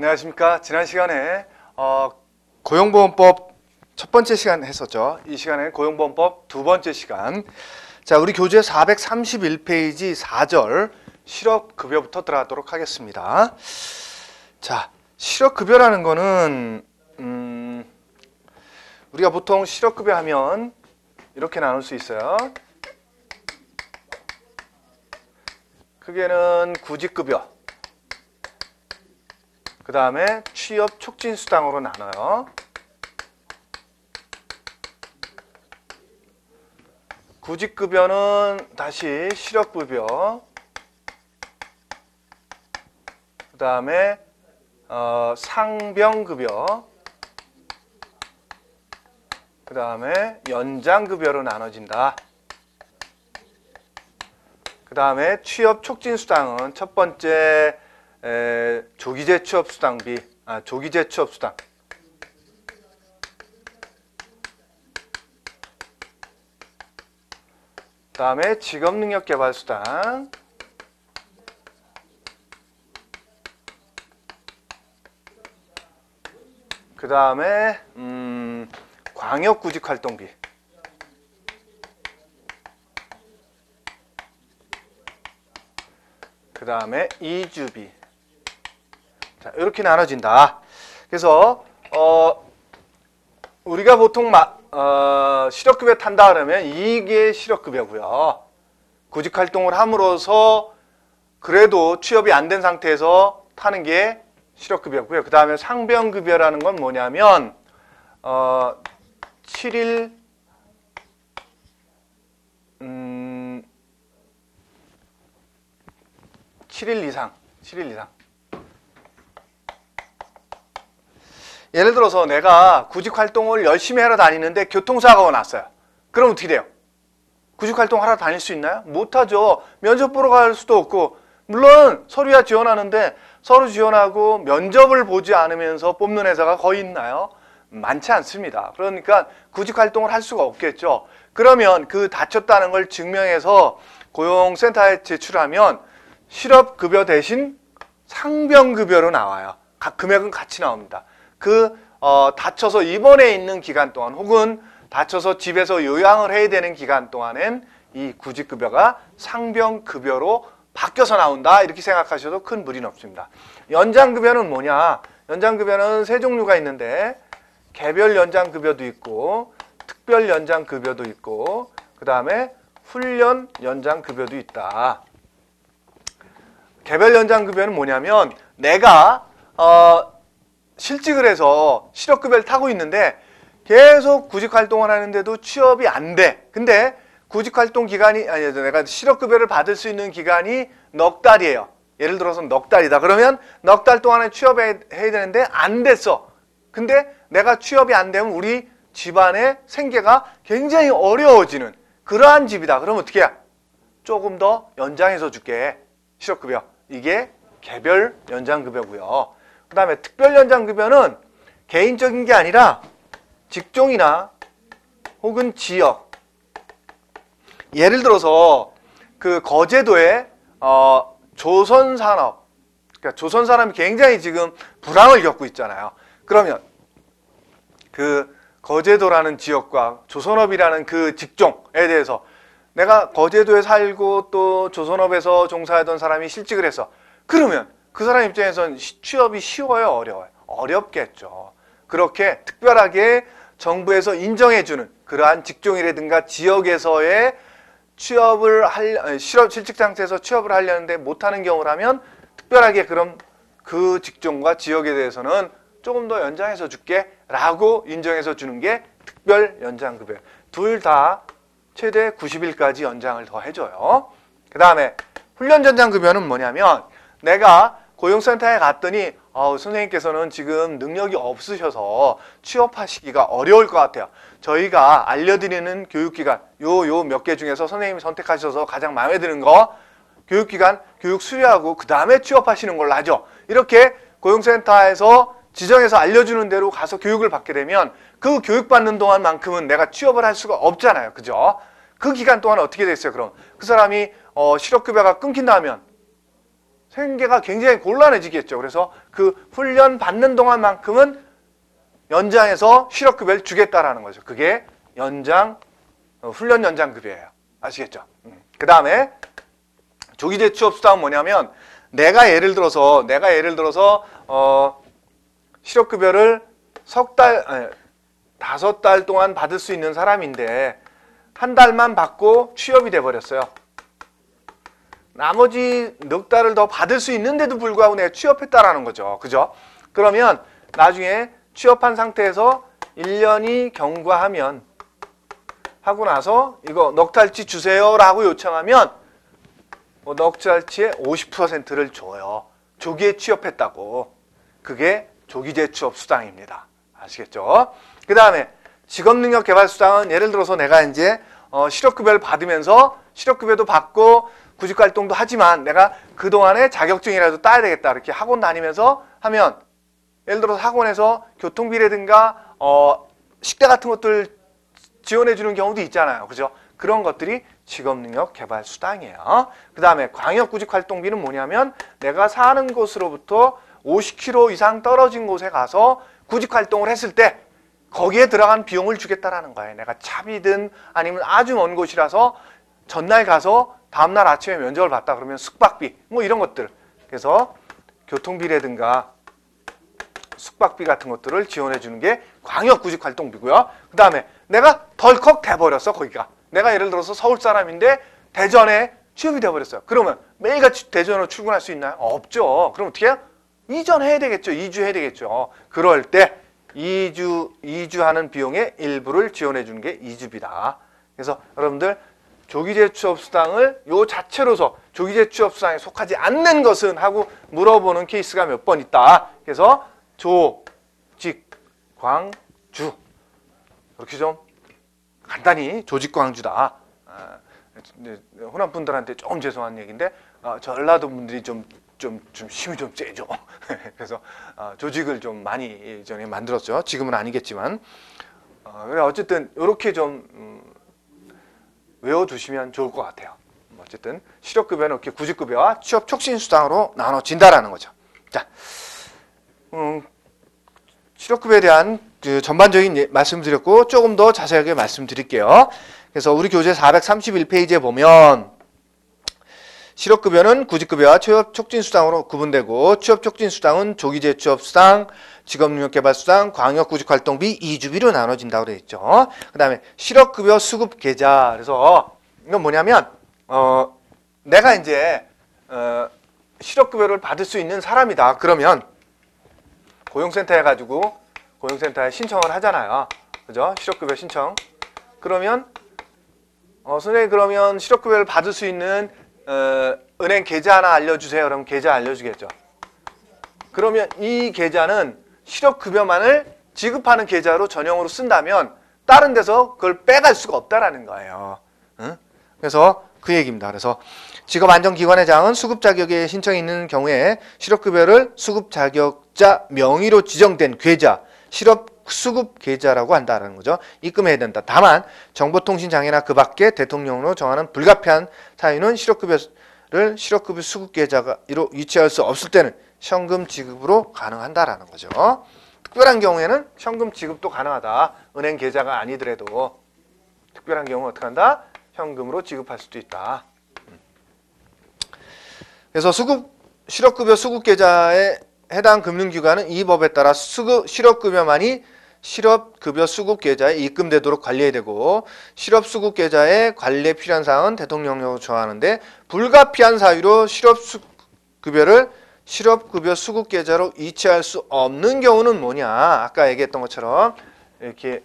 안녕하십니까. 지난 시간에 고용보험법 첫 번째 시간 했었죠. 이 시간에 고용보험법 두 번째 시간. 자, 우리 교재 431페이지 4절 실업급여부터 들어가도록 하겠습니다. 자, 실업급여라는 거는 우리가 보통 실업급여 하면 이렇게 나눌 수 있어요. 크게는 구직급여, 그 다음에 취업촉진수당으로 나눠요. 구직급여는 다시 실업급여, 그 다음에 상병급여, 그 다음에 연장급여로 나눠진다. 그 다음에 취업촉진수당은 첫 번째 조기재취업수당비, 조기재취업수당. 그 다음에 직업능력개발수당. 그 다음에 광역구직활동비. 그 다음에 이주비. 자, 이렇게 나눠진다. 그래서 우리가 보통 실업급여 탄다 그러면 이게 실업급여고요. 구직활동을 함으로써 그래도 취업이 안 된 상태에서 타는 게 실업급여고요. 그 다음에 상병급여라는 건 뭐냐면 7일 이상. 예를 들어서 내가 구직활동을 열심히 하러 다니는데 교통사고가 났어요. 그럼 어떻게 돼요? 구직활동 하러 다닐 수 있나요? 못하죠. 면접 보러 갈 수도 없고, 물론 서류야 지원하는데 서류 지원하고 면접을 보지 않으면서 뽑는 회사가 거의 있나요? 많지 않습니다. 그러니까 구직활동을 할 수가 없겠죠. 그러면 그 다쳤다는 걸 증명해서 고용센터에 제출하면 실업급여 대신 상병급여로 나와요. 각 금액은 같이 나옵니다. 다쳐서 입원해 있는 기간 동안 혹은 다쳐서 집에서 요양을 해야 되는 기간 동안엔 이 구직급여가 상병급여로 바뀌어서 나온다. 이렇게 생각하셔도 큰 무리는 없습니다. 연장급여는 뭐냐? 연장급여는 세 종류가 있는데 개별 연장급여도 있고 특별 연장급여도 있고 그 다음에 훈련 연장급여도 있다. 개별 연장급여는 뭐냐면 내가 실직을 해서 실업급여를 타고 있는데 계속 구직활동을 하는데도 취업이 안 돼. 근데 구직활동 기간이 내가 실업급여를 받을 수 있는 기간이 넉 달이에요. 예를 들어서 넉 달이다. 그러면 넉 달 동안에 취업해야 되는데 안 됐어. 근데 내가 취업이 안 되면 우리 집안의 생계가 굉장히 어려워지는 그러한 집이다. 그럼 어떻게 해? 조금 더 연장해서 줄게. 실업급여. 이게 개별 연장급여고요. 그 다음에 특별 연장급여는 개인적인 게 아니라 직종이나 혹은 지역. 예를 들어서 그 거제도에 조선산업, 그러니까 조선산업이 굉장히 지금 불황을 겪고 있잖아요. 그러면 그 거제도라는 지역과 조선업이라는 그 직종에 대해서 내가 거제도에 살고 또 조선업에서 종사하던 사람이 실직을 해서 그러면 그 사람 입장에서는 취업이 쉬워요, 어려워요? 어렵겠죠. 그렇게 특별하게 정부에서 인정해주는 그러한 직종이라든가 지역에서의 실직 상태에서 취업을 하려는데 못하는 경우라면 특별하게 그럼 그 직종과 지역에 대해서는 조금 더 연장해서 줄게 라고 인정해서 주는 게 특별 연장급여. 둘 다 최대 90일까지 연장을 더 해줘요. 그 다음에 훈련 연장급여는 뭐냐면 내가 고용센터에 갔더니 선생님께서는 지금 능력이 없으셔서 취업하시기가 어려울 것 같아요. 저희가 알려드리는 교육기관 요 몇 개 중에서 선생님이 선택하셔서 가장 마음에 드는 거 교육기관 교육 수료하고 그 다음에 취업하시는 걸로 하죠. 이렇게 고용센터에서 지정해서 알려주는 대로 가서 교육을 받게 되면 그 교육받는 동안만큼은 내가 취업을 할 수가 없잖아요. 그죠? 그 기간 동안 어떻게 됐어요? 그럼 그 사람이 실업급여가 끊긴다면 생계가 굉장히 곤란해지겠죠. 그래서 그 훈련 받는 동안만큼은 연장해서 실업급여를 주겠다라는 거죠. 그게 훈련 연장급여예요. 아시겠죠? 그 다음에 조기제 취업수당은 뭐냐면 내가 예를 들어서 실업급여를 5달 동안 받을 수 있는 사람인데 한 달만 받고 취업이 돼버렸어요. 나머지 넉 달을 더 받을 수 있는데도 불구하고 내가 취업했다라는 거죠. 그죠? 그러면 나중에 취업한 상태에서 1년이 경과하면 하고 나서 이거 넉 달치 주세요라고 요청하면 넉 달치의 50%를 줘요. 조기에 취업했다고. 그게 조기제 취업 수당입니다. 아시겠죠? 그 다음에 직업능력개발수당은 예를 들어서 내가 이제 실업급여를 받으면서 실업급여도 받고 구직활동도 하지만 내가 그동안에 자격증이라도 따야 되겠다. 이렇게 학원 다니면서 하면 예를 들어서 학원에서 교통비라든가 식대 같은 것들 지원해 주는 경우도 있잖아요. 그죠? 그런 것들이 직업능력개발수당이에요. 그 다음에 광역구직활동비는 뭐냐면 내가 사는 곳으로부터 50km 이상 떨어진 곳에 가서 구직활동을 했을 때 거기에 들어간 비용을 주겠다라는 거예요. 내가 차비든 아니면 아주 먼 곳이라서 전날 가서 다음날 아침에 면접을 봤다 그러면 숙박비 뭐 이런 것들. 그래서 교통비라든가 숙박비 같은 것들을 지원해 주는 게 광역구직활동비고요. 그 다음에 내가 덜컥 돼버렸어 거기가. 내가 예를 들어서 서울 사람인데 대전에 취업이 돼버렸어요. 그러면 매일같이 대전으로 출근할 수 있나요? 없죠. 그럼 어떻게 해요? 이전해야 되겠죠. 이주해야 되겠죠. 그럴 때 이주하는 비용의 일부를 지원해 주는 게 이주비다. 그래서 여러분들 조기제 취업수당을 요 자체로서 조기제 취업수당에 속하지 않는 것은 하고 물어보는 케이스가 몇 번 있다. 그래서 조직광주 이렇게 좀 간단히 조직광주다. 호남 분들한테 조금 죄송한 얘기인데 전라도 분들이 좀 힘이 좀 세죠. 그래서 조직을 좀 많이 전에 만들었죠. 지금은 아니겠지만 어쨌든 이렇게 좀 외워두시면 좋을 것 같아요. 어쨌든 실업급여는 이렇게 구직급여와 취업촉진수당으로 나눠진다라는 거죠. 자, 실업급여에 대한 그 전반적인 말씀드렸고 조금 더 자세하게 말씀드릴게요. 그래서 우리 교재 431페이지에 보면 실업급여는 구직급여와 취업촉진수당으로 구분되고 취업촉진수당은 조기제 취업수당, 직업능력개발수당, 광역구직활동비, 이주비로 나눠진다고 되어 있죠. 그 다음에 실업급여 수급계좌. 그래서 이건 뭐냐면 내가 이제 실업급여를 받을 수 있는 사람이다. 그러면 고용센터에 가지고 고용센터에 신청을 하잖아요. 그죠? 실업급여 신청. 그러면 선생님 그러면 실업급여를 받을 수 있는 은행 계좌 하나 알려주세요. 그럼 계좌 알려주겠죠. 그러면 이 계좌는 실업급여만을 지급하는 계좌로 전용으로 쓴다면 다른 데서 그걸 빼갈 수가 없다라는 거예요. 응? 그래서 그 얘기입니다. 그래서 직업안정기관회장은 수급자격에 신청이 있는 경우에 실업급여를 수급자격자 명의로 지정된 계좌, 실업수급계좌라고 한다는 거죠. 입금해야 된다. 다만 정보통신장애나 그 밖에 대통령으로 정하는 불가피한 사유는 실업급여를 실업급여 수급계좌로 위치할 수 없을 때는 현금 지급으로 가능한다라는 거죠. 특별한 경우에는 현금 지급도 가능하다. 은행 계좌가 아니더라도 특별한 경우는 어떻게 한다? 현금으로 지급할 수도 있다. 그래서 실업급여 수급계좌에 해당 금융기관은 이 법에 따라 실업급여만이 실업급여 수급계좌에 입금되도록 관리해야 되고 실업수급계좌에 관리에 필요한 사항은 대통령령으로 정하는데 불가피한 사유로 실업급여를 실업급여 수급계좌로 이체할 수 없는 경우는 뭐냐? 아까 얘기했던 것처럼 이렇게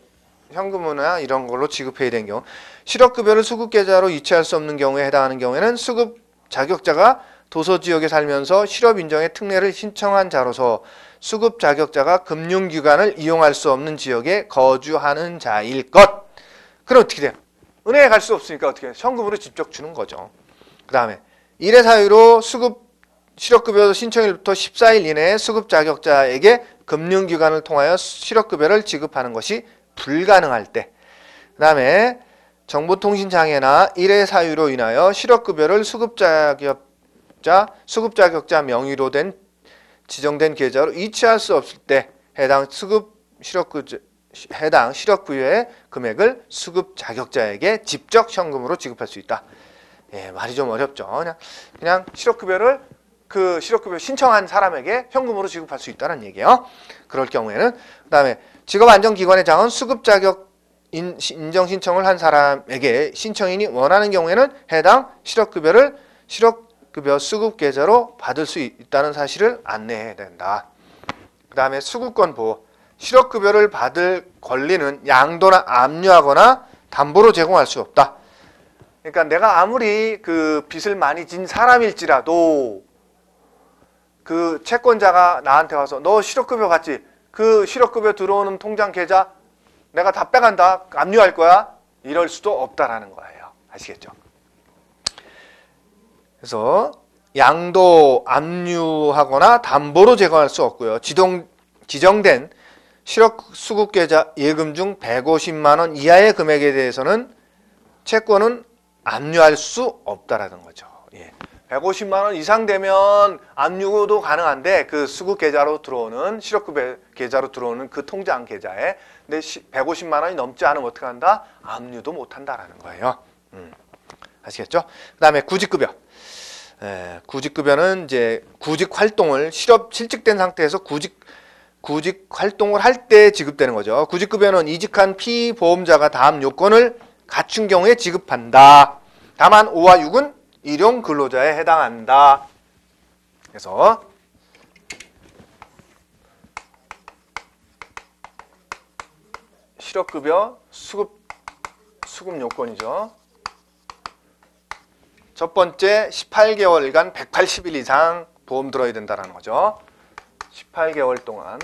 현금이나 이런 걸로 지급해야 되는 경우 실업급여를 수급계좌로 이체할 수 없는 경우에 해당하는 경우에는 수급 자격자가 도서지역에 살면서 실업인정의 특례를 신청한 자로서 수급 자격자가 금융기관을 이용할 수 없는 지역에 거주하는 자일 것. 그럼 어떻게 돼요? 은행에 갈 수 없으니까 어떻게 해요? 현금으로 직접 주는 거죠. 그 다음에 일의 사유로 실업급여 신청일부터 14일 이내에 수급 자격자에게 금융기관을 통하여 실업급여를 지급하는 것이 불가능할 때. 그 다음에 정보통신장애나 일의 사유로 인하여 실업급여를 수급자격자에게 자격자, 수급 자격자 명의로 된 지정된 계좌로 이체할 수 없을 때 해당 실업급여의 금액을 수급 자격자에게 직접 현금으로 지급할 수 있다. 예, 말이 좀 어렵죠. 그냥 실업급여 신청한 사람에게 현금으로 지급할 수 있다는 얘기예요. 그럴 경우에는 그다음에 직업안정기관의 장은 수급 자격 인정 신청을 한 사람에게 신청인이 원하는 경우에는 해당 실업급여 수급 계좌로 받을 수 있다는 사실을 안내해야 된다. 그 다음에 수급권 보호. 실업급여를 받을 권리는 양도나 압류하거나 담보로 제공할 수 없다. 그러니까 내가 아무리 그 빚을 많이 진 사람일지라도 그 채권자가 나한테 와서 너 실업급여 받지? 그 실업급여 들어오는 통장 계좌 내가 다 빼간다. 압류할 거야. 이럴 수도 없다라는 거예요. 아시겠죠? 그래서 양도, 압류하거나 담보로 제공할 수 없고요. 지정된 실업수급계좌 예금 중 150만 원 이하의 금액에 대해서는 채권은 압류할 수 없다라는 거죠. 예. 150만 원 이상 되면 압류도 가능한데 그 수급 계좌로 들어오는 실업급여 계좌로 들어오는 그 통장 계좌에 근데 150만 원이 넘지 않으면 어떻게 한다? 압류도 못 한다라는 거예요. 아시겠죠? 그다음에 구직급여. 구직급여는 이제 구직 활동을 실직된 상태에서 구직 활동을 할 때 지급되는 거죠. 구직급여는 이직한 피보험자가 다음 요건을 갖춘 경우에 지급한다. 다만 5와 6은 일용 근로자에 해당한다. 그래서 실업급여 수급 요건이죠. 첫 번째 18개월간 180일 이상 보험 들어야 된다는 거죠. 18개월 동안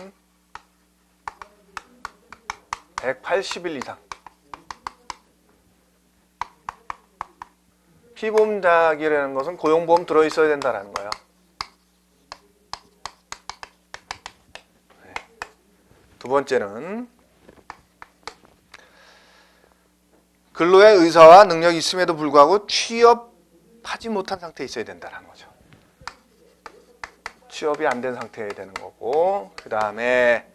180일 이상 피보험자이라는 것은 고용보험 들어있어야 된다는 거예요. 두 번째는 근로의 의사와 능력이 있음에도 불구하고 취업하지 못한 상태에 있어야 된다는 거죠. 취업이 안 된 상태에 되는 거고, 그 다음에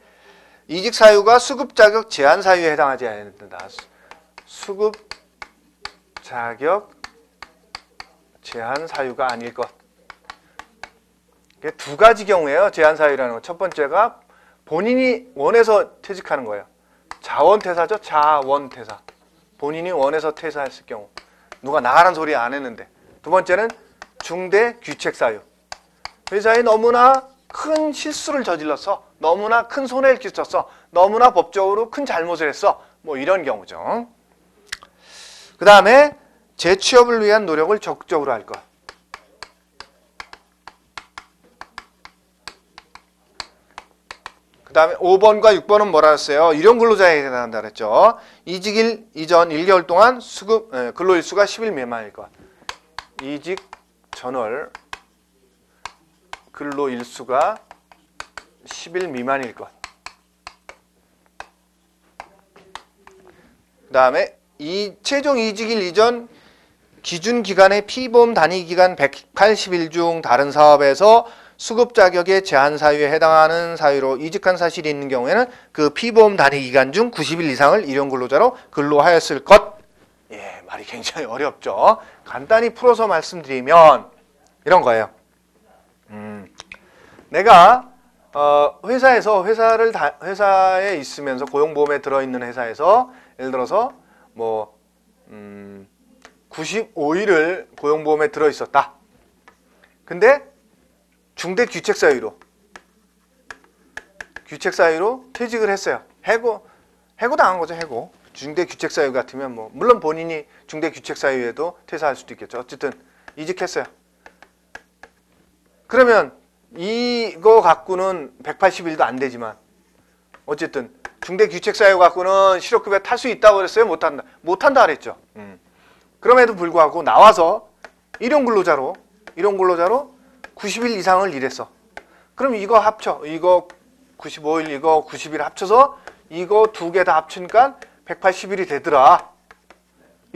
이직 사유가 수급 자격 제한 사유에 해당하지 않아야 된다. 수급 자격 제한 사유가 아닐 것. 이게 두 가지 경우예요. 제한 사유라는 거. 첫 번째가 본인이 원해서 퇴직하는 거예요. 자원퇴사죠. 자원퇴사. 본인이 원해서 퇴사했을 경우. 누가 나가라는 소리 안 했는데. 두 번째는 중대 귀책 사유. 회사에 너무나 큰 실수를 저질렀어. 너무나 큰 손해를 끼쳤어. 너무나 법적으로 큰 잘못을 했어. 뭐 이런 경우죠. 그 다음에 재취업을 위한 노력을 적극적으로 할 것. 그 다음에 5번과 6번은 뭐라 했어요? 일용 근로자에 해당한다 그랬죠. 이직일 이전 1개월 동안 근로일수가 10일 미만일 것. 이직 전월 근로일수가 10일 미만일 것. 그 다음에 최종 이직일 이전 기준기간의 피보험 단위기간 180일 중 다른 사업에서 수급 자격의 제한 사유에 해당하는 사유로 이직한 사실이 있는 경우에는 그 피보험 단위기간 중 90일 이상을 일용 근로자로 근로하였을 것. 예, 말이 굉장히 어렵죠. 간단히 풀어서 말씀드리면 이런 거예요. 내가 회사에 있으면서 고용보험에 들어있는 회사에서 예를 들어서 95일을 고용보험에 들어있었다. 근데 중대 귀책 사유로 퇴직을 했어요. 해고 당한 거죠. 해고. 중대 귀책 사유 같으면 물론 본인이 중대 귀책 사유에도 퇴사할 수도 있겠죠. 어쨌든 이직했어요. 그러면 이거 갖고는 180일도 안 되지만 어쨌든 중대 귀책 사유 갖고는 실업급여 탈 수 있다고 그랬어요? 못한다 그랬죠. 그럼에도 불구하고 나와서 일용 근로자로 90일 이상을 일했어. 그럼 이거 합쳐. 이거 95일, 이거 90일 합쳐서 이거 두 개 다 합치니까 180일이 되더라.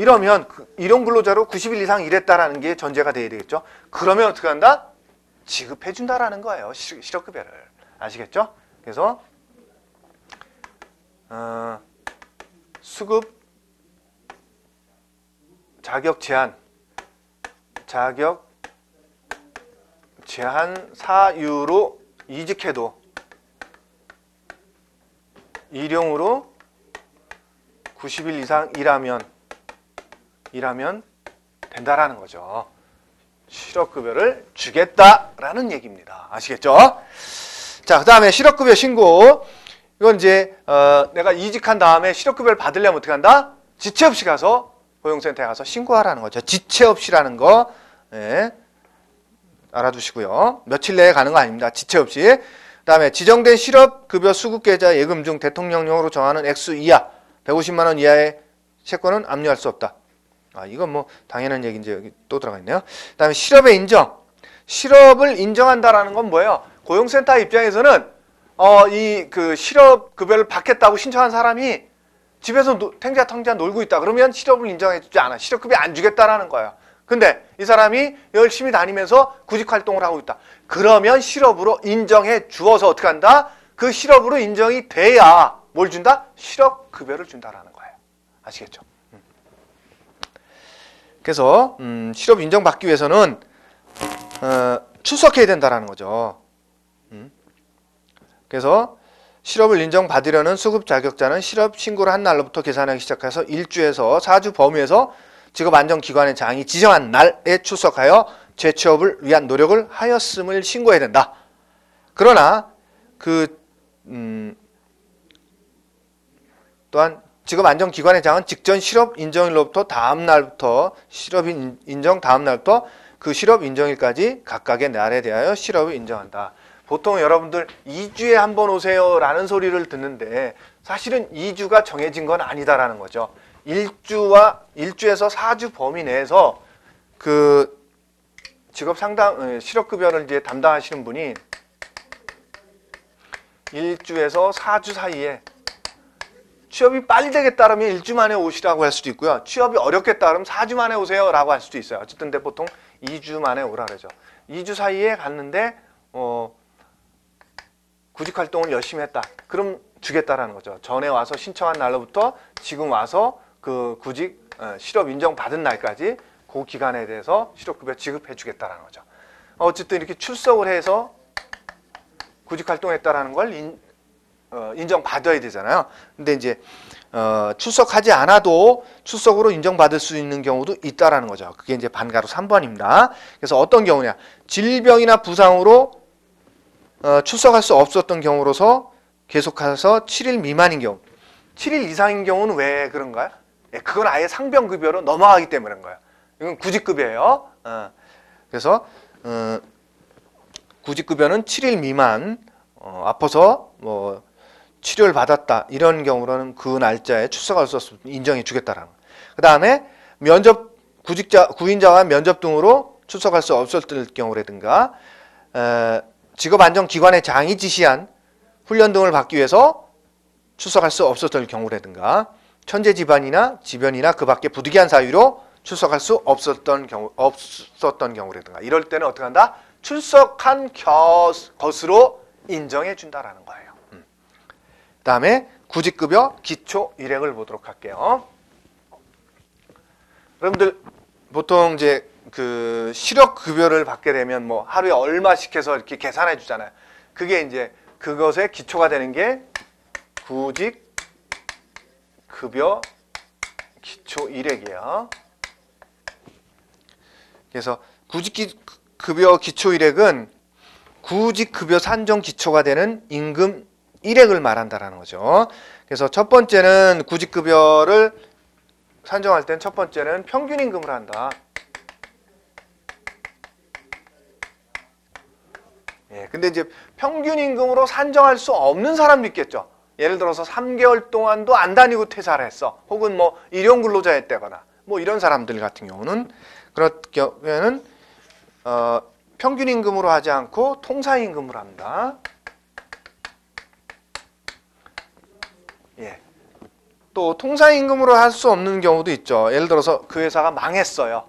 이러면 일용 근로자로 90일 이상 일했다라는 게 전제가 돼야 되겠죠. 그러면 어떻게 한다? 지급해 준다라는 거예요. 실업급여를. 아시겠죠? 그래서 수급 자격 제한 사유로 이직해도 일용으로 90일 이상 일하면 된다라는 거죠. 실업급여를 주겠다라는 얘기입니다. 아시겠죠? 자, 그 다음에 실업급여 신고. 이건 이제 내가 이직한 다음에 실업급여를 받으려면 어떻게 한다? 지체 없이 가서 고용센터에 가서 신고하라는 거죠. 지체 없이라는 거 알아두시고요. 며칠 내에 가는 거 아닙니다. 지체 없이. 그 다음에 지정된 실업급여 수급계좌 예금 중 대통령령으로 정하는 액수 이하 150만 원 이하의 채권은 압류할 수 없다. 이건 뭐 당연한 얘기인지 여기 또 들어가 있네요. 그 다음에 실업의 인정. 실업을 인정한다라는 건 뭐예요? 고용센터 입장에서는 이 그 실업급여를 받겠다고 신청한 사람이 집에서 탱자탕자 놀고 있다. 그러면 실업을 인정해주지 않아. 실업급여 안 주겠다라는 거예요. 근데 이 사람이 열심히 다니면서 구직활동을 하고 있다. 그러면 실업으로 인정해 주어서 어떻게 한다? 그 실업으로 인정이 돼야 뭘 준다? 실업급여를 준다라는 거예요. 아시겠죠? 그래서 실업 인정받기 위해서는 출석해야 된다라는 거죠. 그래서 실업을 인정받으려는 수급 자격자는 실업 신고를 한 날로부터 계산하기 시작해서 1주에서 4주 범위에서 직업안정기관의 장이 지정한 날에 출석하여 재취업을 위한 노력을 하였음을 신고해야 된다. 그러나 또한 직업안정기관의 장은 직전 실업 인정일로부터 다음 날부터 실업 인정 다음 날부터 그 실업 인정일까지 각각의 날에 대하여 실업을 인정한다. 보통 여러분들 2주에 한 번 오세요 라는 소리를 듣는데 사실은 2주가 정해진 건 아니다라는 거죠. 1주에서 4주 범위 내에서 그 직업 상담 실업급여를 이제 담당하시는 분이 1주에서 4주 사이에 취업이 빨리 되겠다 그러면 1주 만에 오시라고 할 수도 있고요. 취업이 어렵겠다 그러면 4주 만에 오세요 라고 할 수도 있어요. 어쨌든 근데 보통 2주 만에 오라 그러죠. 2주 사이에 갔는데 구직활동을 열심히 했다. 그럼 주겠다라는 거죠. 전에 와서 신청한 날로부터 지금 와서 그 실업 인정 받은 날까지 그 기간에 대해서 실업급여 지급해 주겠다라는 거죠. 어쨌든 이렇게 출석을 해서 구직활동했다라는 걸 인정받아야 되잖아요. 근데 이제 출석하지 않아도 출석으로 인정받을 수 있는 경우도 있다라는 거죠. 그게 이제 반가로 3번입니다. 그래서 어떤 경우냐? 질병이나 부상으로 출석할 수 없었던 경우로서 계속해서 7일 미만인 경우. 7일 이상인 경우는 왜 그런가요? 그건 아예 상병급여로 넘어가기 때문에 그런 거예요. 이건 구직급여예요. 그래서 구직급여는 7일 미만 아파서 뭐 치료를 받았다 이런 경우로는 그 날짜에 출석할 수 없으면 인정해 주겠다라는 거예요. 그 다음에 면접 구인자와 면접 등으로 출석할 수 없었을 경우라든가 직업안정기관의 장이 지시한 훈련 등을 받기 위해서 출석할 수 없었을 경우라든가 천재지변이나 그 밖에 부득이한 사유로 출석할 수 없었던 경우라든가 이럴 때는 어떻게 한다? 출석한 것으로 인정해 준다라는 거예요. 그 다음에 구직급여 기초 일액을 보도록 할게요. 여러분들 보통 이제 그 실업급여를 받게 되면 뭐 하루에 얼마씩 해서 이렇게 계산해 주잖아요. 그게 이제 그것의 기초가 되는 게 구직급여 기초 일액이에요. 그래서 구직급여 기초 일액은 구직급여 산정 기초가 되는 임금 일액을 말한다라는 거죠. 그래서 첫 번째는 구직급여를 산정할 땐 첫 번째는 평균 임금을 한다. 근데 이제 평균 임금으로 산정할 수 없는 사람도 있겠죠. 예를 들어서 3개월 동안도 안 다니고 퇴사를 했어. 혹은 뭐 일용 근로자였다거나 뭐 이런 사람들 같은 경우는 그럴 경우에는 평균 임금으로 하지 않고 통사 임금으로 합니다. 또 통상임금으로 할 수 없는 경우도 있죠. 예를 들어서 그 회사가 망했어요.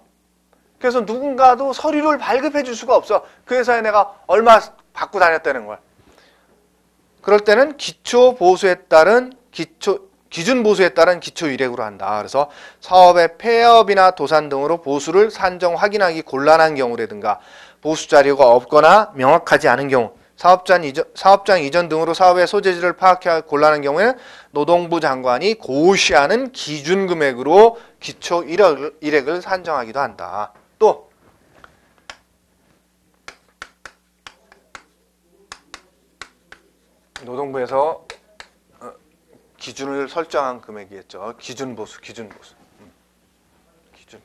그래서 누군가도 서류를 발급해 줄 수가 없어. 그 회사에 내가 얼마 받고 다녔다는 걸. 그럴 때는 기준 보수에 따른 기초 이력으로 한다. 그래서 사업의 폐업이나 도산 등으로 보수를 산정 확인하기 곤란한 경우라든가 보수 자료가 없거나 명확하지 않은 경우, 사업장 이전 등으로 사업의 소재지를 파악하기 곤란한 경우에는 노동부 장관이 고시하는 기준 금액으로 기초 이력을 산정하기도 한다. 또 노동부에서 기준을 설정한 금액이겠죠. 기준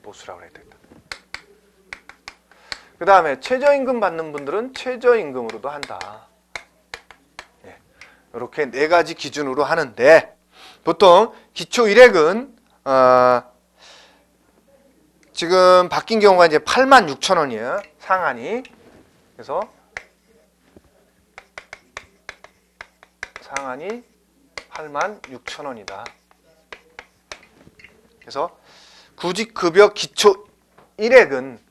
보수라고 해야 되겠다. 그 다음에 최저임금 받는 분들은 최저임금으로도 한다. 예, 이렇게 네 가지 기준으로 하는데 보통 기초 일액은 지금 바뀐 경우가 이제 86,000원이에요. 상한이. 그래서 상한이 86,000원이다. 그래서 구직급여 기초 일액은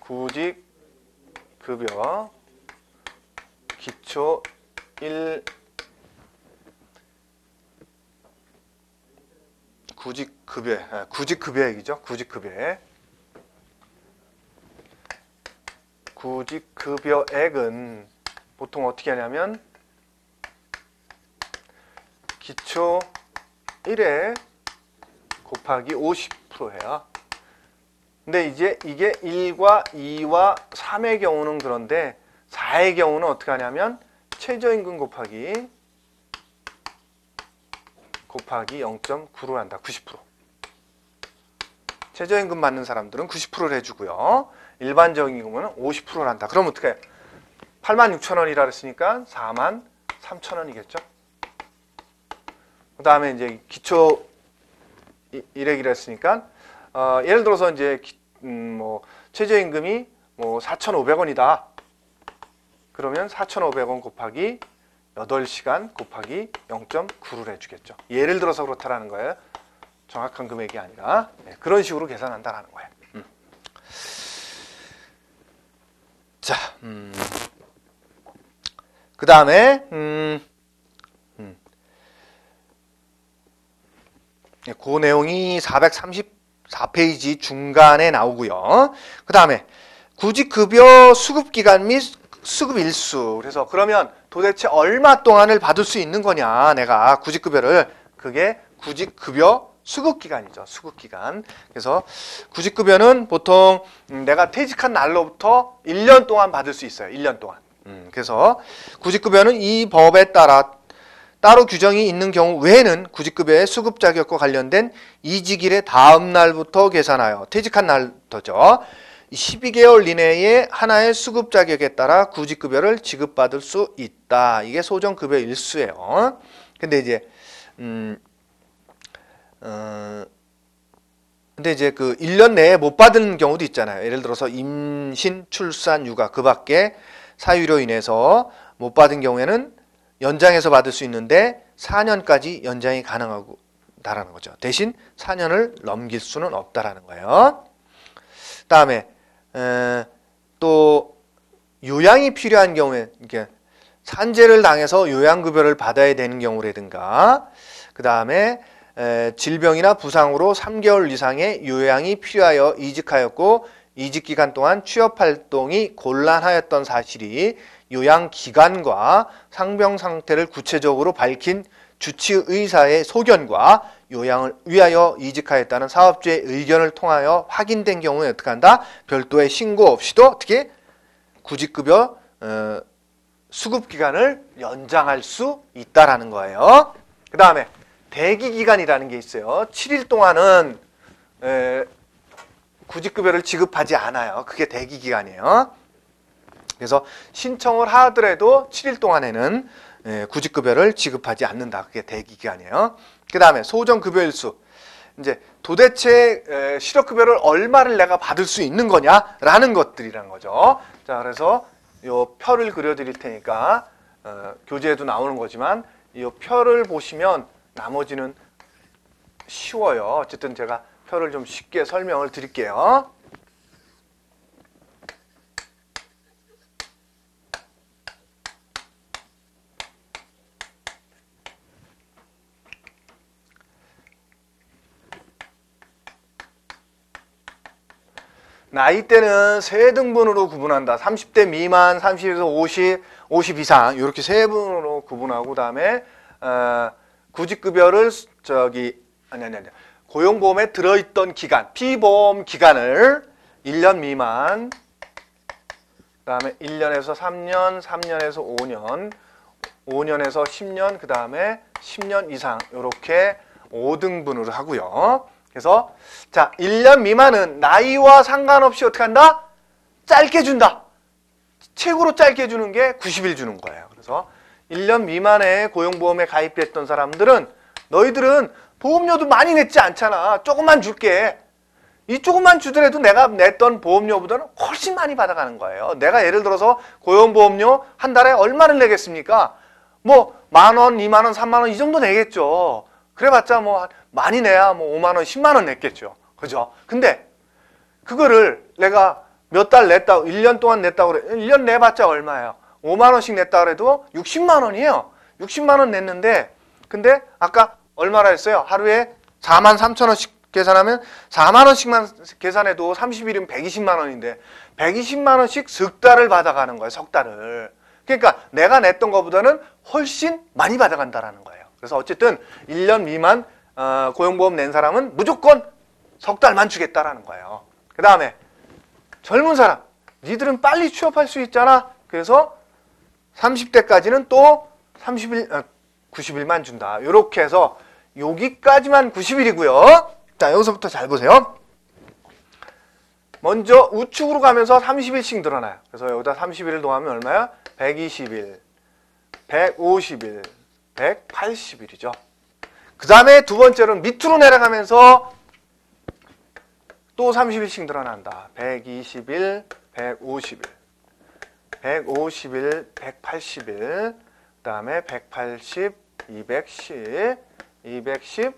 구직급여 기초 구직급여액이죠. 구직급여액은 보통 어떻게 하냐면 기초 1에 곱하기 50%예요. 근데 이제 이게 1과 2와 3의 경우는 그런데 4의 경우는 어떻게 하냐면 최저임금 곱하기 0.9로 한다. 90%. 최저임금 받는 사람들은 90%를 해주고요. 일반적인 경우는 50%를 한다. 그럼 어떻게 해? 86,000원이라 그랬으니까 43,000원이겠죠. 그 다음에 이제 기초 일액이라 했으니까 예를 들어서 이제 최저임금이 4,500원이다. 그러면 4,500원 곱하기 8시간 곱하기 0.9를 해주겠죠. 예를 들어서 그렇다라는 거예요. 정확한 금액이 아니라 그런 식으로 계산한다라는 거예요. 자, 그 다음에 그 내용이 434페이지 중간에 나오고요. 그 다음에 구직급여 수급기간 및 수급일수. 그래서 그러면 도대체 얼마 동안을 받을 수 있는 거냐, 내가 구직급여를. 그게 구직급여 수급기간이죠. 수급기간. 그래서 구직급여는 보통 내가 퇴직한 날로부터 1년 동안 받을 수 있어요. 1년 동안. 그래서 구직급여는 이 법에 따라 따로 규정이 있는 경우 외에는 구직급여의 수급 자격과 관련된 이직일의 다음 날부터 계산하여 퇴직한 날부터죠. 12개월 이내에 하나의 수급 자격에 따라 구직급여를 지급받을 수 있다. 이게 소정급여 일수예요. 근데 이제 그 1년 내에 못 받은 경우도 있잖아요. 예를 들어서 임신, 출산, 육아 그 밖에 사유로 인해서 못 받은 경우에는 연장해서 받을 수 있는데 4년까지 연장이 가능하다라는 거죠. 대신 4년을 넘길 수는 없다라는 거예요. 다음에 또 요양이 필요한 경우에 이렇게 산재를 당해서 요양급여를 받아야 되는 경우라든가 그 다음에 질병이나 부상으로 3개월 이상의 요양이 필요하여 이직하였고 이직기간 동안 취업활동이 곤란하였던 사실이 요양기간과 상병 상태를 구체적으로 밝힌 주치의사의 소견과 요양을 위하여 이직하였다는 사업주의 의견을 통하여 확인된 경우에 어떻게 한다? 별도의 신고 없이도 어떻게 구직급여 수급기간을 연장할 수 있다라는 거예요. 그 다음에 대기기간이라는 게 있어요. 7일 동안은 구직급여를 지급하지 않아요. 그게 대기기간이에요. 그래서 신청을 하더라도 7일 동안에는 구직급여를 지급하지 않는다. 그게 대기기간이에요. 그 다음에 소정급여일수. 이제 도대체 실업급여를 얼마를 내가 받을 수 있는 거냐라는 것들이란 거죠. 자, 그래서 요 표를 그려드릴 테니까 교재에도 나오는 거지만 이 표를 보시면 나머지는 쉬워요. 어쨌든 제가 표를 좀 쉽게 설명을 드릴게요. 나이대는 세 등분으로 구분한다. 30대 미만, 30에서 50, 50 이상 이렇게 세 분으로 구분하고 그다음에 구직급여를 고용보험에 들어있던 기간, 피보험 기간을 1년 미만, 그다음에 1년에서 3년, 3년에서 5년, 5년에서 10년, 그다음에 10년 이상 이렇게 5등분으로 하고요. 그래서 자 1년 미만은 나이와 상관없이 어떻게 한다? 짧게 준다. 최고로 짧게 주는 게 90일 주는 거예요. 그래서 1년 미만에 고용보험에 가입했던 사람들은 너희들은 보험료도 많이 냈지 않잖아. 조금만 줄게. 이 조금만 주더라도 내가 냈던 보험료보다는 훨씬 많이 받아가는 거예요. 내가 예를 들어서 고용보험료 한 달에 얼마를 내겠습니까? 뭐 10,000원, 20,000원, 30,000원 이 정도 내겠죠. 그래봤자 뭐 많이 내야 뭐 50,000원, 100,000원 냈겠죠. 그죠? 근데 그거를 내가 몇 달 냈다고 1년 동안 냈다고 그래. 1년 내봤자 얼마예요? 50,000원씩 냈다 그래도 60만 원이에요. 60만 원 냈는데 근데 아까 얼마라 했어요? 하루에 43,000원씩 계산하면 4만 원씩만 계산해도 30일이면 120만 원인데 120만 원씩 석 달을 받아가는 거예요. 석 달을. 그러니까 내가 냈던 것보다는 훨씬 많이 받아간다라는 거예요. 그래서 어쨌든 1년 미만 고용보험 낸 사람은 무조건 석 달만 주겠다라는 거예요. 그 다음에 젊은 사람, 니들은 빨리 취업할 수 있잖아. 그래서 30대까지는 또 90일만 준다. 이렇게 해서 여기까지만 90일이고요. 자, 여기서부터 잘 보세요. 먼저 우측으로 가면서 30일씩 늘어나요. 그래서 여기다 30일을 더하면 얼마야? 120일, 150일, 180일이죠. 그 다음에 두 번째로는 밑으로 내려가면서 또 30일씩 늘어난다. 120일, 150일, 150일, 180일, 그 다음에 180, 210, 210,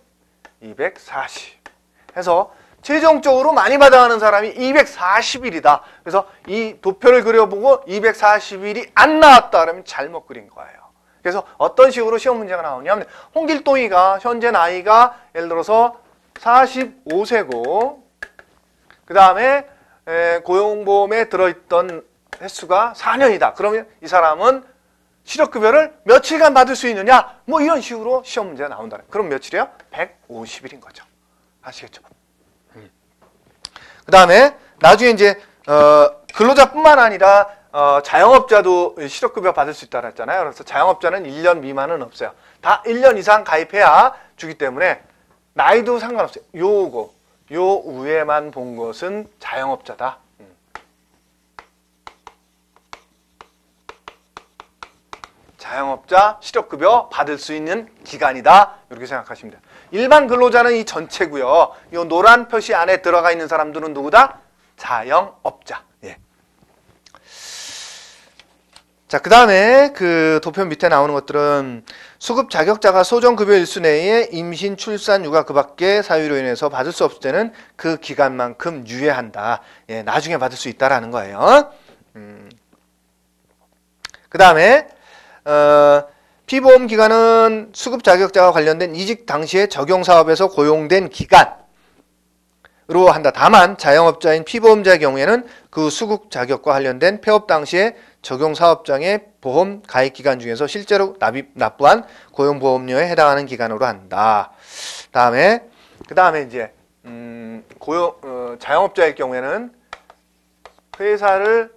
240 해서 최종적으로 많이 받아가는 사람이 240일이다. 그래서 이 도표를 그려보고 240일이 안 나왔다 그러면 잘못 그린 거예요. 그래서 어떤 식으로 시험 문제가 나오냐면 홍길동이가 현재 나이가 예를 들어서 45세고 그 다음에 고용보험에 들어있던 횟수가 4년이다. 그러면 이 사람은 실업급여를 며칠간 받을 수 있느냐? 뭐 이런 식으로 시험 문제가 나온다. 그럼 며칠이요? 150일인 거죠. 아시겠죠? 그 다음에 나중에 이제 근로자뿐만 아니라 자영업자도 실업급여 받을 수 있다고 했잖아요. 그래서 자영업자는 1년 미만은 없어요. 다 1년 이상 가입해야 주기 때문에 나이도 상관없어요. 요 위에만 본 것은 자영업자다. 자영업자 실업급여 받을 수 있는 기간이다. 이렇게 생각하시면 돼요. 일반 근로자는 이 전체고요. 이 노란 표시 안에 들어가 있는 사람들은 누구다? 자영업자. 예. 자, 그 다음에 그 도표 밑에 나오는 것들은 수급 자격자가 소정급여 일수 내에 임신, 출산, 육아 그 밖의 사유로 인해서 받을 수 없을 때는 그 기간만큼 유예한다. 예, 나중에 받을 수 있다라는 거예요. 그 다음에 피보험 기간은 수급 자격자와 관련된 이직 당시의 적용사업에서 고용된 기간으로 한다. 다만 자영업자인 피보험자의 경우에는 그 수급 자격과 관련된 폐업 당시의 적용사업장의 보험 가입 기간 중에서 실제로 납부한 고용보험료에 해당하는 기간으로 한다. 그 다음에 이제 자영업자의 경우에는 회사를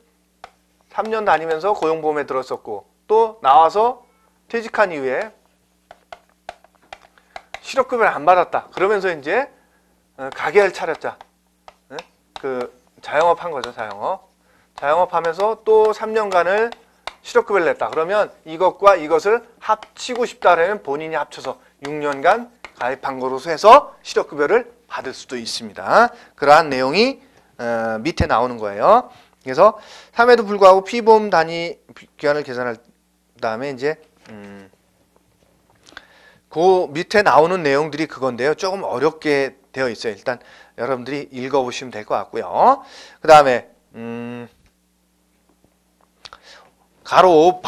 3년 다니면서 고용보험에 들었었고 또 나와서 퇴직한 이후에 실업급여를 안 받았다. 그러면서 이제 가게를 차렸자. 그 자영업 한 거죠. 자영업하면서 또 3년간을 실업급여를 냈다. 그러면 이것과 이것을 합치고 싶다 그러면 본인이 합쳐서 6년간 가입한 거로서 해서 실업급여를 받을 수도 있습니다. 그러한 내용이 밑에 나오는 거예요. 그래서 3에도 불구하고 피보험 단위 기간을 계산할 다음에 이제 그 밑에 나오는 내용들이 그건데요. 조금 어렵게 되어 있어요. 일단 여러분들이 읽어보시면 될 것 같고요. 그 다음에 반가로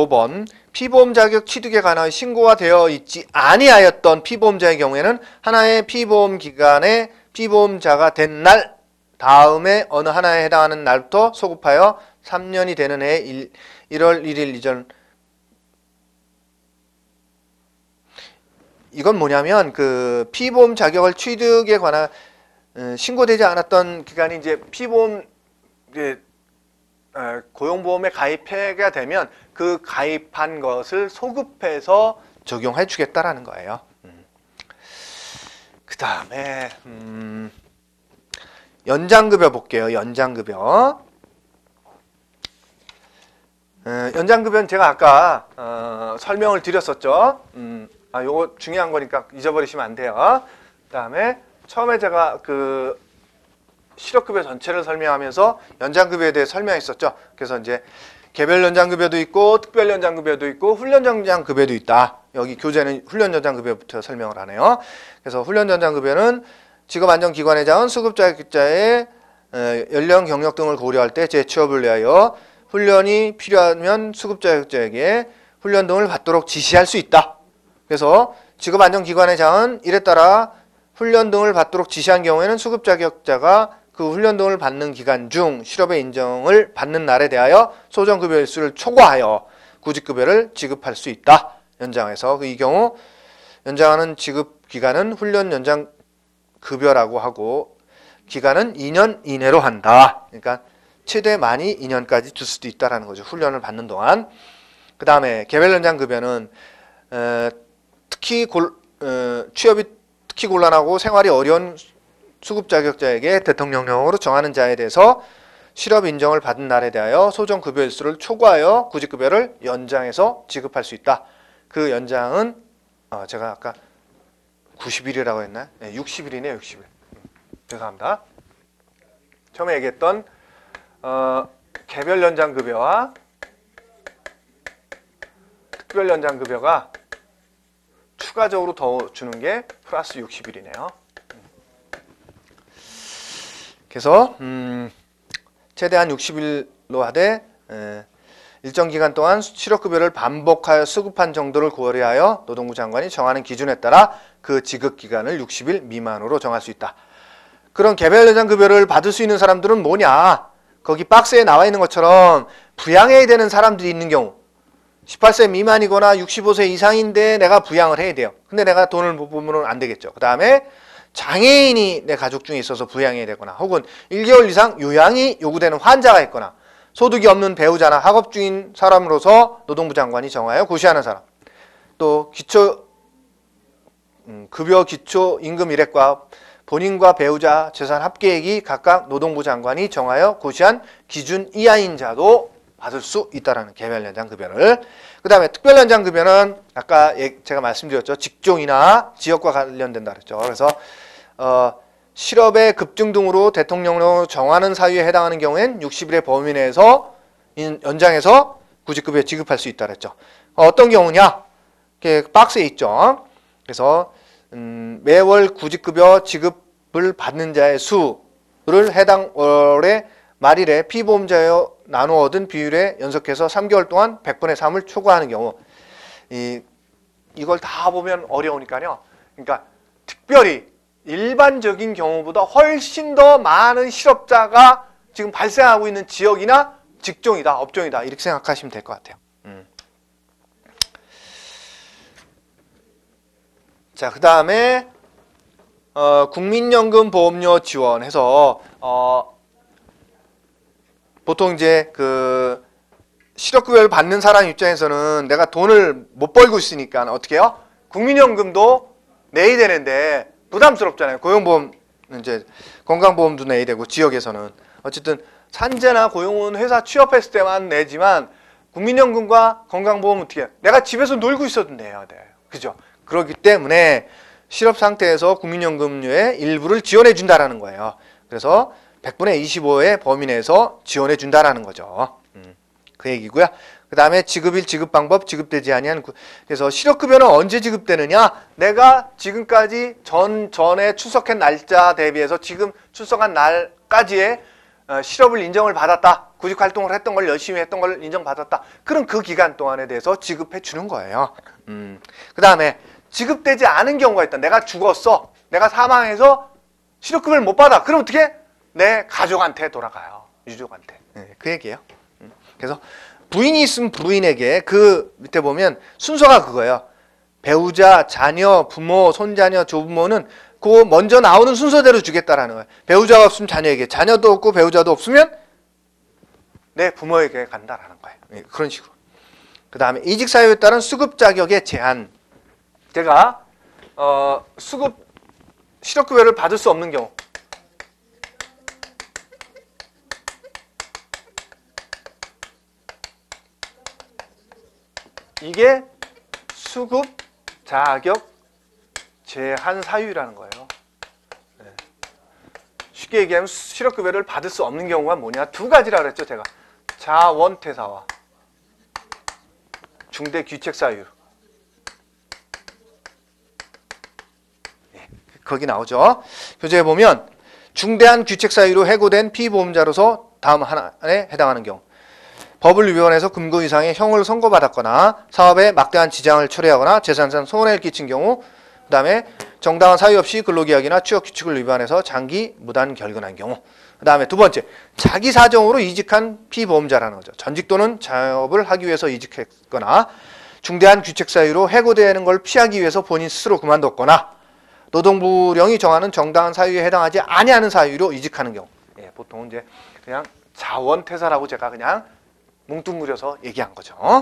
5번 피보험 자격 취득에 관하여 신고가 되어 있지 아니하였던 피보험자의 경우에는 하나의 피보험 기간에 피보험자가 된 날 다음에 어느 하나에 해당하는 날부터 소급하여 3년이 되는 해 1월 1일 이전. 이건 뭐냐면 그 피보험 자격을 취득에 관한 신고되지 않았던 기간이 이제 피보험 고용보험에 가입하게 되면 그 가입한 것을 소급해서 적용해 주겠다라는 거예요. 그 다음에 연장급여 볼게요. 연장급여. 연장급여는 제가 아까 설명을 드렸었죠. 요거 중요한 거니까 잊어버리시면 안 돼요. 그 다음에 처음에 제가 그 실업급여 전체를 설명하면서 연장급여에 대해 설명했었죠. 그래서 이제 개별 연장급여도 있고 특별 연장급여도 있고 훈련 연장급여도 있다. 여기 교재는 훈련 연장급여부터 설명을 하네요. 그래서 훈련 연장급여는 직업안정기관의 수급자의 연령, 경력 등을 고려할 때 재취업을 위하여 훈련이 필요하면 수급자격자에게 훈련 등을 받도록 지시할 수 있다. 그래서 직업안정기관의 장은 이에 따라 훈련 등을 받도록 지시한 경우에는 수급자격자가 그 훈련 등을 받는 기간 중 실업의 인정을 받는 날에 대하여 소정급여 일수를 초과하여 구직급여를 지급할 수 있다. 연장해서 이 경우 연장하는 지급기간은 훈련 연장급여라고 하고 기간은 2년 이내로 한다. 그러니까 최대 많이 2년까지 줄 수도 있다는 거죠. 훈련을 받는 동안. 그 다음에 개별 연장급여는 취업이 특히 곤란하고 생활이 어려운 수급 자격자에게 대통령령으로 정하는 자에 대해서 실업 인정을 받은 날에 대하여 소정급여 일수를 초과하여 구직급여를 연장해서 지급할 수 있다. 그 연장은 제가 아까 90일이라고 했나요? 네, 60일이네요. 60일. 죄송합니다. 처음에 얘기했던 개별 연장급여와 특별 연장급여가 추가적으로 더 주는 게 플러스 60일이네요. 그래서 최대한 60일로 하되 일정 기간 동안 실업급여를 반복하여 수급한 정도를 고려하여 노동부 장관이 정하는 기준에 따라 그 지급기간을 60일 미만으로 정할 수 있다. 그런 개별 연장급여를 받을 수 있는 사람들은 뭐냐? 거기 박스에 나와 있는 것처럼 부양해야 되는 사람들이 있는 경우 18세 미만이거나 65세 이상인데 내가 부양을 해야 돼요. 근데 내가 돈을 못 벌면 안 되겠죠. 그 다음에 장애인이 내 가족 중에 있어서 부양해야 되거나 혹은 1개월 이상 요양이 요구되는 환자가 있거나 소득이 없는 배우자나 학업 중인 사람으로서 노동부 장관이 정하여 고시하는 사람, 또 급여 기초 임금 일액과 본인과 배우자 재산 합계액이 각각 노동부 장관이 정하여 고시한 기준 이하인 자도 받을 수 있다라는 개별 연장급여를. 그 다음에 특별 연장급여는 아까 제가 말씀드렸죠. 직종이나 지역과 관련된다 그랬죠. 그래서 실업의 급증 등으로 대통령령으로 정하는 사유에 해당하는 경우엔 60일의 범위 내에서 연장해서 구직급여 지급할 수 있다 그랬죠. 어떤 경우냐? 이렇게 박스에 있죠. 그래서 매월 구직급여 지급을 받는 자의 수를 해당 월의 말일에 피보험자여 나누어 얻은 비율에 연속해서 3개월 동안 100분의 3을 초과하는 경우, 이걸 다 보면 어려우니까요. 그러니까 특별히 일반적인 경우보다 훨씬 더 많은 실업자가 지금 발생하고 있는 지역이나 직종이다, 업종이다 이렇게 생각하시면 될 것 같아요. 자, 그 다음에 국민연금 보험료 지원해서 보통 이제 그 실업급여를 받는 사람 입장에서는 내가 돈을 못 벌고 있으니까 어떻게 해요? 국민연금도 내야 되는데 부담스럽잖아요. 고용보험 이제 건강보험도 내야 되고 지역에서는 어쨌든 산재나 고용은 회사 취업했을 때만 내지만 국민연금과 건강보험은 어떻게 해요? 내가 집에서 놀고 있어도 내야 돼요. 그죠? 그렇기 때문에 실업 상태에서 국민연금료의 일부를 지원해 준다라는 거예요. 그래서 100분의 25의 범위 내에서 지원해 준다라는 거죠. 그 얘기고요. 그 다음에 지급일, 지급 방법, 지급되지 아니한 그래서 실업급여는 언제 지급되느냐? 내가 지금까지 전에 출석한 날짜 대비해서 지금 출석한 날까지의 실업을 인정을 받았다. 구직활동을 했던 걸 열심히 했던 걸 인정받았다. 그럼 그 기간 동안에 대해서 지급해 주는 거예요. 그 다음에 지급되지 않은 경우가 있다. 내가 죽었어. 내가 사망해서 실업급여를 못 받아. 그럼 어떻게? 내 가족한테 돌아가요. 유족한테. 네, 그 얘기예요. 그래서 부인이 있으면 부인에게 그 밑에 보면 순서가 그거예요. 배우자, 자녀, 부모, 손자녀, 조부모는 그 먼저 나오는 순서대로 주겠다라는 거예요. 배우자가 없으면 자녀에게, 자녀도 없고 배우자도 없으면 내 부모에게 간다라는 거예요. 네, 그런 식으로. 그 다음에 이직 사유에 따른 수급 자격의 제한. 제가 수급 실업급여를 받을 수 없는 경우. 이게 수급 자격 제한 사유라는 거예요. 네. 쉽게 얘기하면 실업급여를 받을 수 없는 경우가 뭐냐? 두 가지라 그랬죠, 제가. 자원퇴사와 중대규책 사유. 네. 거기 나오죠. 교재에 보면 중대한 규책 사유로 해고된 피보험자로서 다음 하나에 해당하는 경우. 법을 위반해서 금고 이상의 형을 선고받았거나 사업에 막대한 지장을 초래하거나 재산상 손해를 끼친 경우, 그 다음에 정당한 사유 없이 근로계약이나 취업규칙을 위반해서 장기 무단 결근한 경우, 그 다음에 두 번째, 자기 사정으로 이직한 피보험자라는 거죠. 전직 또는 자업을 하기 위해서 이직했거나 중대한 규책 사유로 해고되는 걸 피하기 위해서 본인 스스로 그만뒀거나 노동부령이 정하는 정당한 사유에 해당하지 아니하는 사유로 이직하는 경우. 예, 보통은 이제 그냥 자원퇴사라고 제가 그냥 뭉뚱그려서 얘기한 거죠.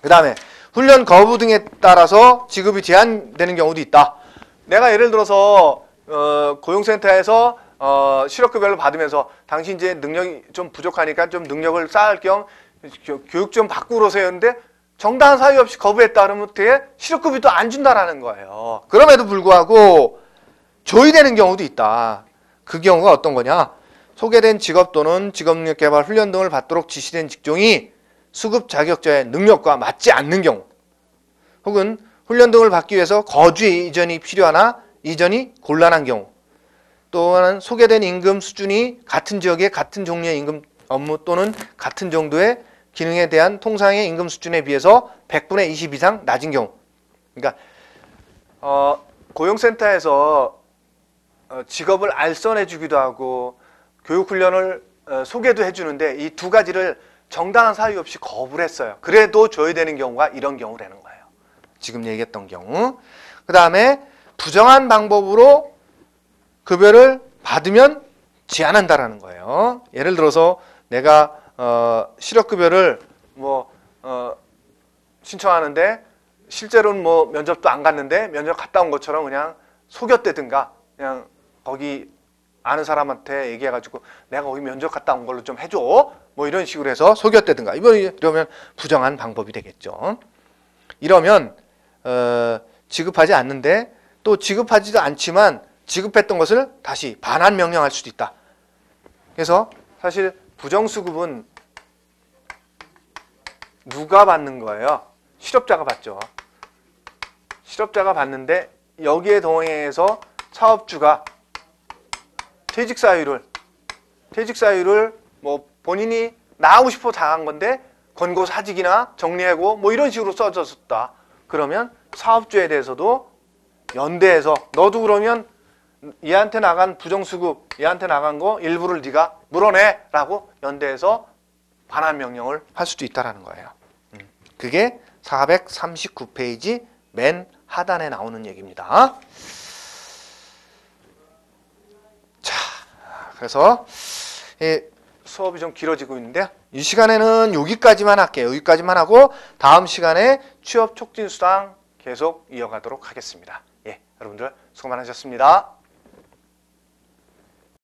그 다음에 훈련 거부 등에 따라서 지급이 제한되는 경우도 있다. 내가 예를 들어서 고용센터에서 실업급여를 받으면서 당신 이제 능력이 좀 부족하니까 좀 능력을 쌓을 겸 교육 좀 받고 그러세요 했는데 정당한 사유 없이 거부했다 그러면 어떻게 실업급여도 안 준다라는 거예요. 그럼에도 불구하고 조의되는 경우도 있다. 그 경우가 어떤 거냐? 소개된 직업 또는 직업능력 개발 훈련 등을 받도록 지시된 직종이 수급 자격자의 능력과 맞지 않는 경우, 혹은 훈련 등을 받기 위해서 거주 이전이 필요하나 이전이 곤란한 경우, 또한 소개된 임금 수준이 같은 지역의 같은 종류의 임금 업무 또는 같은 정도의 기능에 대한 통상의 임금 수준에 비해서 100분의 20 이상 낮은 경우. 그러니까 고용센터에서 직업을 알선해 주기도 하고 교육훈련을 소개도 해주는데 이 두 가지를 정당한 사유 없이 거부를 했어요. 그래도 줘야 되는 경우가 이런 경우라는 거예요. 지금 얘기했던 경우. 그 다음에 부정한 방법으로 급여를 받으면 제한한다라는 거예요. 예를 들어서 내가 실업급여를 신청하는데 실제로는 면접도 안 갔는데 면접 갔다 온 것처럼 그냥 속였다든가 그냥 거기 아는 사람한테 얘기해가지고 내가 거기 면접 갔다 온 걸로 좀 해줘. 이런 식으로 해서 속였다든가. 이러면 부정한 방법이 되겠죠. 이러면 지급하지 않는데 또 지급하지도 않지만 지급했던 것을 다시 반환 명령할 수도 있다. 그래서 사실 부정수급은 누가 받는 거예요? 실업자가 받죠. 실업자가 받는데 여기에 동행해서 사업주가 퇴직 사유를 본인이 나가고 싶어 당한 건데 권고 사직이나 정리하고 이런 식으로 써졌다. 그러면 사업주에 대해서도 연대해서 너도 그러면 얘한테 나간 부정수급, 얘한테 나간 거 일부를 네가 물어내라고 연대해서 반환 명령을 할 수도 있다라는 거예요. 그게 439페이지 맨 하단에 나오는 얘기입니다. 자, 그래서 수업이 좀 길어지고 있는데요. 이 시간에는 여기까지만 할게요. 여기까지만 하고 다음 시간에 취업 촉진 수당 계속 이어가도록 하겠습니다. 예, 여러분들 수고 많으셨습니다.